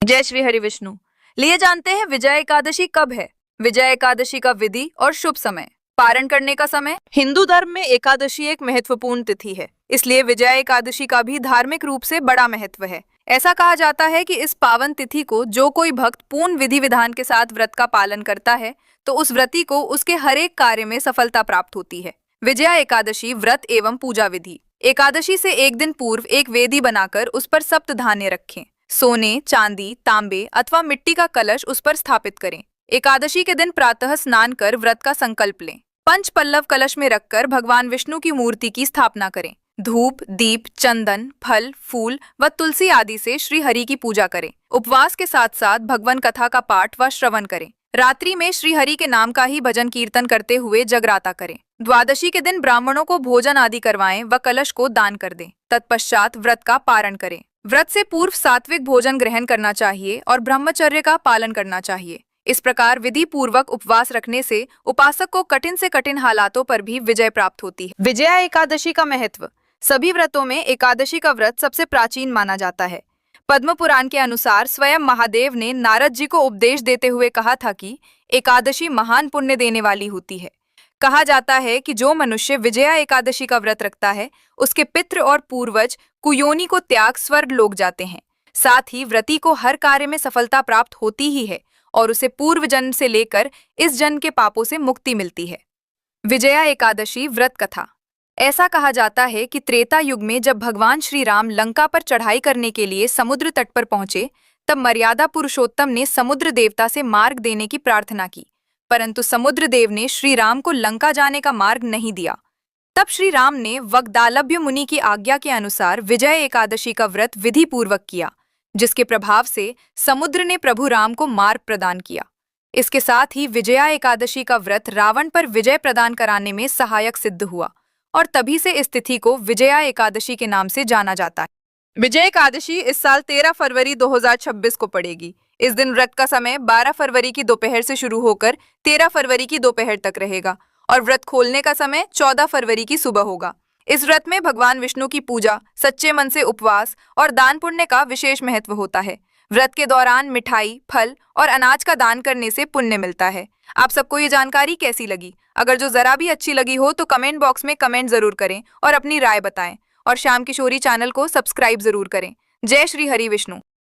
जय श्री हरि विष्णु। लिए जानते हैं विजया एकादशी कब है। विजया एकादशी का विधि और शुभ समय। पारण करने का समय। हिंदू धर्म में एकादशी एक महत्वपूर्ण तिथि है, इसलिए विजया एकादशी का भी धार्मिक रूप से बड़ा महत्व है। ऐसा कहा जाता है कि इस पावन तिथि को जो कोई भक्त पूर्ण विधि विधान के साथ व्रत का पालन करता है तो उस व्रती को उसके हर एक कार्य में सफलता प्राप्त होती है। विजया एकादशी व्रत एवं पूजा विधि। एकादशी से एक दिन पूर्व एक वेदी बनाकर उस पर सप्त धान्य रखें। सोने, चांदी, तांबे अथवा मिट्टी का कलश उस पर स्थापित करें। एकादशी के दिन प्रातः स्नान कर व्रत का संकल्प लें। पंच पल्लव कलश में रखकर भगवान विष्णु की मूर्ति की स्थापना करें। धूप, दीप, चंदन, फल, फूल व तुलसी आदि से श्री हरि की पूजा करें। उपवास के साथ साथ भगवान कथा का पाठ व श्रवण करें। रात्रि में श्री हरि के नाम का ही भजन कीर्तन करते हुए जगराता करें। द्वादशी के दिन ब्राह्मणों को भोजन आदि करवाएं व कलश को दान कर दें। तत्पश्चात व्रत का पारण करें। व्रत से पूर्व सात्विक भोजन ग्रहण करना चाहिए और ब्रह्मचर्य का पालन करना चाहिए। इस प्रकार विधि पूर्वक उपवास रखने से उपासक को कठिन से कठिन हालातों पर भी विजय प्राप्त होती है। विजया एकादशी का महत्व। सभी व्रतों में एकादशी का व्रत सबसे प्राचीन माना जाता है। पद्म पुराण के अनुसार स्वयं महादेव ने नारद जी को उपदेश देते हुए कहा था कि एकादशी महान पुण्य देने वाली होती है। कहा जाता है कि जो मनुष्य विजया एकादशी का व्रत रखता है उसके पितृ और पूर्वज कुयोनि को त्याग स्वर्ग लोक जाते हैं। साथ ही व्रती को हर कार्य में सफलता प्राप्त होती ही है और उसे पूर्व जन्म से लेकर इस जन्म के पापों से मुक्ति मिलती है। विजया एकादशी व्रत कथा। ऐसा कहा जाता है कि त्रेता युग में जब भगवान श्री राम लंका पर चढ़ाई करने के लिए समुद्र तट पर पहुंचे तब मर्यादा पुरुषोत्तम ने समुद्र देवता से मार्ग देने की प्रार्थना की, परंतु समुद्र देव ने श्री राम को लंका जाने का मार्ग नहीं दिया। तब श्री राम ने वग्दालभ्य मुनि की आज्ञा के अनुसार विजय एकादशी का व्रत विधि पूर्वक किया, जिसके प्रभाव से समुद्र ने प्रभु राम को मार्ग प्रदान किया। इसके साथ ही विजया एकादशी का व्रत रावण पर विजय प्रदान कराने में सहायक सिद्ध हुआ और तभी से इस तिथि को विजया एकादशी के नाम से जाना जाता है। विजय एकादशी इस साल 13 फरवरी 2026 को पड़ेगी। इस दिन व्रत का समय 12 फरवरी की दोपहर से शुरू होकर 13 फरवरी की दोपहर तक रहेगा और व्रत खोलने का समय 14 फरवरी की सुबह होगा। इस व्रत में भगवान विष्णु की पूजा, सच्चे मन से उपवास और दान पुण्य का विशेष महत्व होता है। व्रत के दौरान मिठाई, फल और अनाज का दान करने से पुण्य मिलता है। आप सबको ये जानकारी कैसी लगी? अगर जो जरा भी अच्छी लगी हो तो कमेंट बॉक्स में कमेंट जरूर करें और अपनी राय बताएं और श्याम किशोरी चैनल को सब्सक्राइब जरूर करें। जय श्री हरि विष्णु।